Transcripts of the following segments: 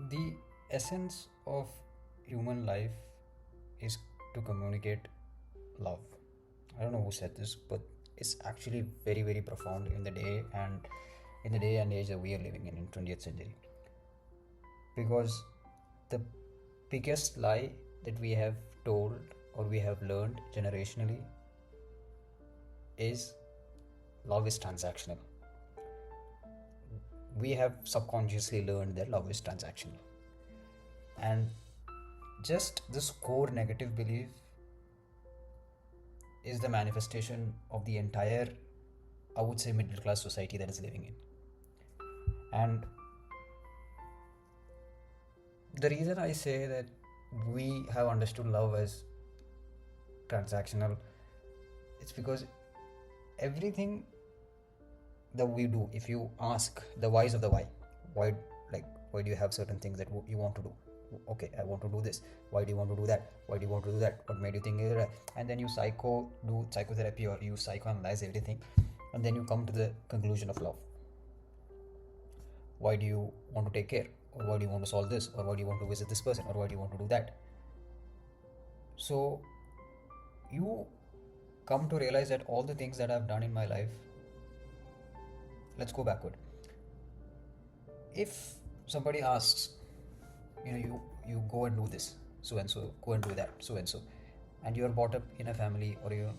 The essence of human life is to communicate love. I don't know who said this, but it's actually very, very profound in the day and age that we are living in 20th century. Because the biggest lie that we have told or we have learned generationally is love is transactional. We have subconsciously learned that love is transactional. And just this core negative belief is the manifestation of the entire, I would say, middle class society that is living in. And the reason I say that we have understood love as transactional, it's because everything that we do, if you ask the whys of the why, like, why do you have certain things that you want to do? Okay, I want to do this. Why do you want to do that? Why do you want to do that? What made you think it? And then you do psychotherapy or you psychoanalyze everything, and then you come to the conclusion of love. Why do you want to take care, or why do you want to solve this, or why do you want to visit this person, or why do you want to do that? So you come to realize that all the things that I've done in my life, let's go backward. If somebody asks, you go and do this, so and so, go and do that, so and so, and you're brought up in a family, or you're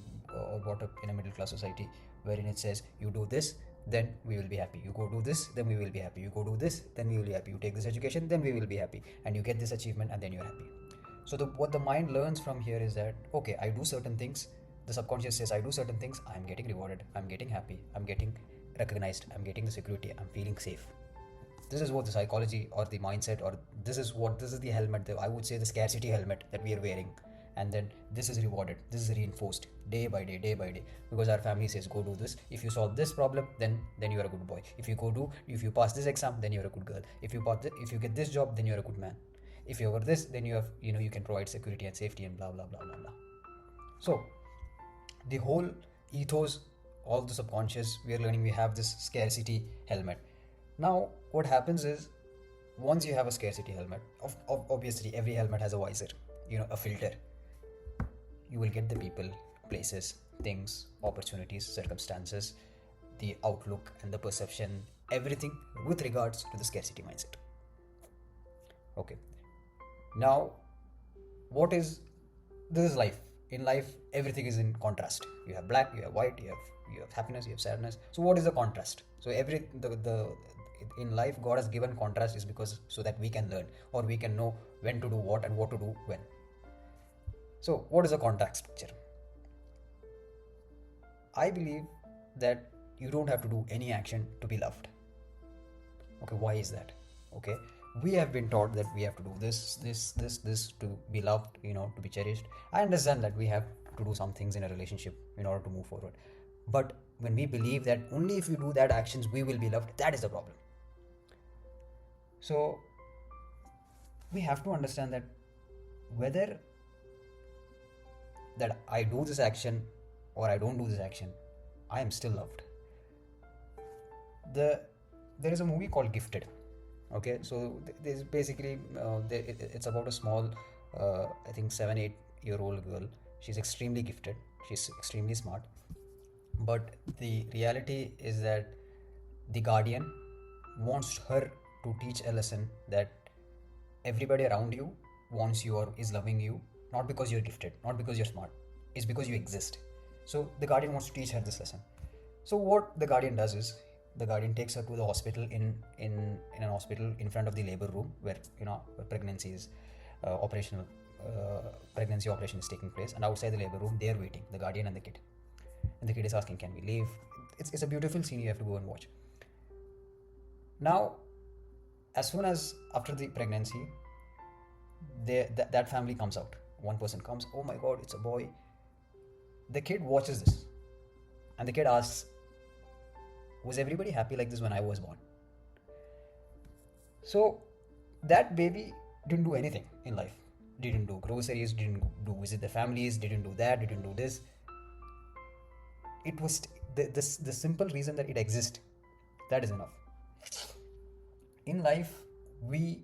brought up in a middle class society wherein it says you do this, then we will be happy. You go do this, then we will be happy. You go do this, then we will be happy. You take this education, then we will be happy, and you get this achievement, and then you're happy. So what the mind learns from here is that, okay, I do certain things. The subconscious says I do certain things, I'm getting rewarded, I'm getting happy, I'm getting recognized, I'm getting the security, I'm feeling safe. This is what the psychology or the mindset, or this is the helmet, I would say the scarcity helmet that we are wearing. And then this is rewarded, this is reinforced day by day, because our family says go do this. If you solve this problem, then you're a good boy. If you pass this exam, then you're a good girl. If you get this job, then you're a good man. If you over this, then you can provide security and safety and blah blah blah blah blah. So the whole ethos, all the subconscious, we are learning, we have this scarcity helmet. Now what happens is, once you have a scarcity helmet, obviously every helmet has a visor, a filter. You will get the people, places, things, opportunities, circumstances, the outlook and the perception, everything with regards to the scarcity mindset. Okay, now what is this is life. In life, everything is in contrast. You have black, you have white, you have happiness, you have sadness. So what is the contrast? So the in life, God has given contrast is because so that we can learn, or we can know when to do what and what to do when. So what is the contrast picture? I believe that you don't have to do any action to be loved. Okay, why is that? Okay, we have been taught that we have to do this to be loved, to be cherished. I understand that we have to do some things in a relationship in order to move forward. But when we believe that only if we do that actions we will be loved, that is the problem. So we have to understand that whether that I do this action or I don't do this action, I am still loved. There is a movie called Gifted. Okay, so there's basically it's about a small, I think 7-8 year old girl. She's extremely gifted. She's extremely smart. But the reality is that the guardian wants her to teach a lesson that everybody around you wants you or is loving you, not because you're gifted, not because you're smart, it's because you exist. So the guardian wants to teach her this lesson. So what the guardian does is, the guardian takes her to the hospital, in an hospital in front of the labor room where pregnancy is operational pregnancy operation is taking place, and outside the labor room they are waiting, the guardian and the kid. And the kid is asking, can we leave? It's a beautiful scene, you have to go and watch. Now, as soon as after the pregnancy, that family comes out. One person comes, oh my god, it's a boy. The kid watches this, and the kid asks, was everybody happy like this when I was born? So that baby didn't do anything in life. Didn't do groceries, didn't do visit the families, didn't do that, didn't do this. It was the simple reason that it exists. That is enough. In life, we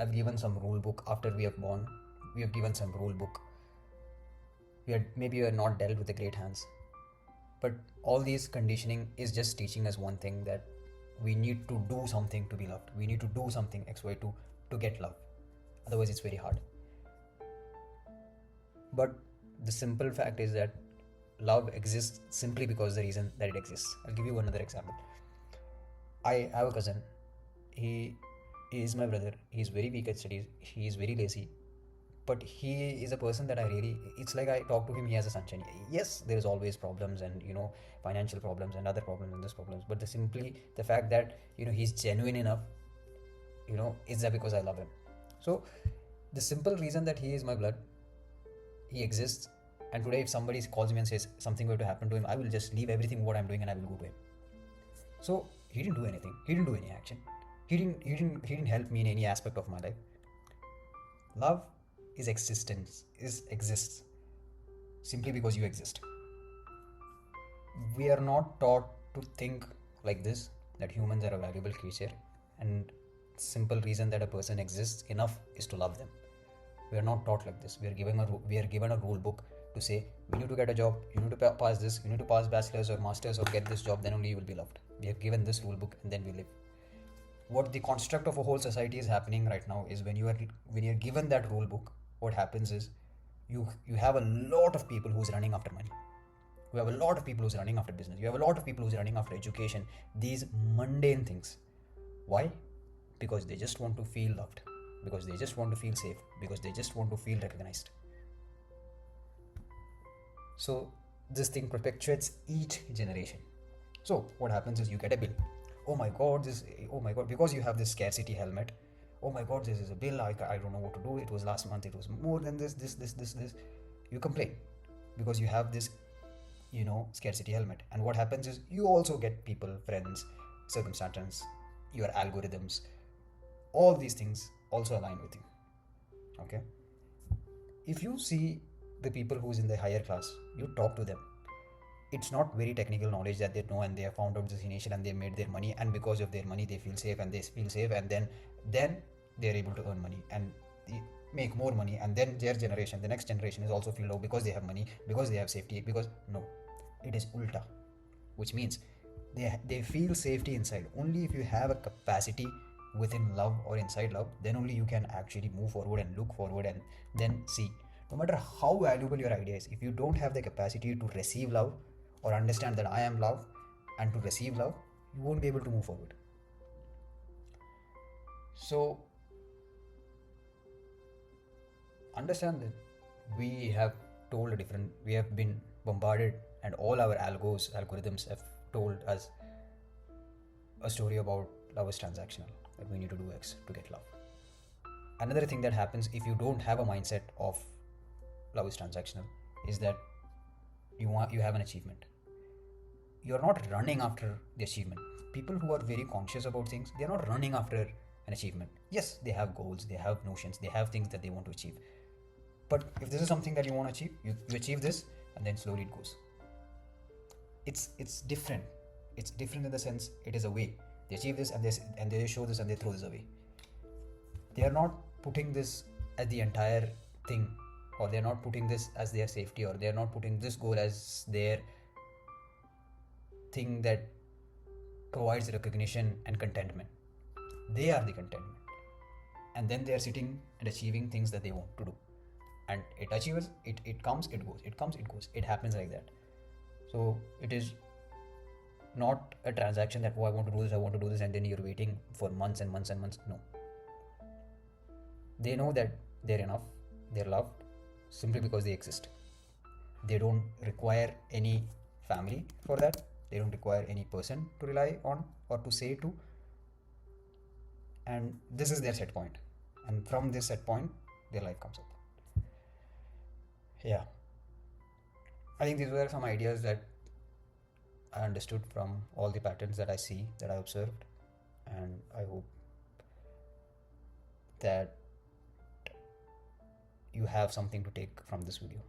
I've given some rule book after we have born. We have given some rule book. We are not dealt with the great hands. But all these conditioning is just teaching us one thing, that we need to do something to be loved. We need to do something XY to get love. Otherwise, it's very hard. But the simple fact is that love exists simply because the reason that it exists. I'll give you another example. I have a cousin. He is my brother. He's very weak at studies. He is very lazy. But he is a person that it's like I talk to him, he has a sunshine. Yes, there is always problems and, financial problems and other problems and this problems. But the fact that, he's genuine enough, is that because I love him. So the simple reason that he is my blood, he exists. And today if somebody calls me and says something going to happen to him, I will just leave everything what I'm doing and I will go to him. So he didn't do anything. He didn't do any action. He didn't help me in any aspect of my life. Love exists simply because you exist. We are not taught to think like this, that humans are a valuable creature, and simple reason that a person exists enough is to love them. We are not taught like this. We are given a rule book to say, we need to get a job, you need to pass this, you need to pass bachelor's or master's or get this job, then only you will be loved. We are given this rule book and then we live. What the construct of a whole society is happening right now is, when you are given that rule book, what happens is you have a lot of people who's running after money. You have a lot of people who's running after business. You have a lot of people who's running after education. These mundane things. Why? Because they just want to feel loved. Because they just want to feel safe. Because they just want to feel recognized. So this thing perpetuates each generation. So what happens is, you get a bill. Oh my god, because you have this scarcity helmet. Oh my god, this is a bill, I don't know what to do, it was last month, it was more than this. You complain because you have this, scarcity helmet. And what happens is, you also get people, friends, circumstances, your algorithms, all these things also align with you. Okay? If you see the people who's in the higher class, you talk to them. It's not very technical knowledge that they know, and they have found out this initial and they made their money, and because of their money they feel safe, and then they're able to earn money and make more money, and then the next generation is also feel low because they have money, because they have safety, because no, it is ulta, which means they feel safety inside. Only if you have a capacity within love or inside love, then only you can actually move forward and look forward and then see. No matter how valuable your idea is, if you don't have the capacity to receive love or understand that I am love and to receive love, you won't be able to move forward. So understand that we have been bombarded, and all our algorithms have told us a story about love is transactional, that we need to do X to get love. Another thing that happens if you don't have a mindset of love is transactional is that you have an achievement. You're not running after the achievement. People who are very conscious about things, they're not running after an achievement. Yes, they have goals, they have notions, they have things that they want to achieve. But if this is something that you want to achieve, you achieve this, and then slowly it goes. It's different. It's different in the sense, it is a way. They achieve this and they show this and they throw this away. They are not putting this as the entire thing, or they're not putting this as their safety, or they're not putting this goal as their thing that provides recognition and contentment. They are the contentment. And then they are sitting and achieving things that they want to do. And it achieves, it comes, it goes, it comes, it goes. It happens like that. So it is not a transaction that, I want to do this, and then you're waiting for months and months and months. No. They know that they're enough, they're loved, simply because they exist. They don't require any family for that. They don't require any person to rely on or to say to. And this is their set point. And from this set point, their life comes up. Yeah. I think these were some ideas that I understood from all the patterns that I see, that I observed. And I hope that you have something to take from this video.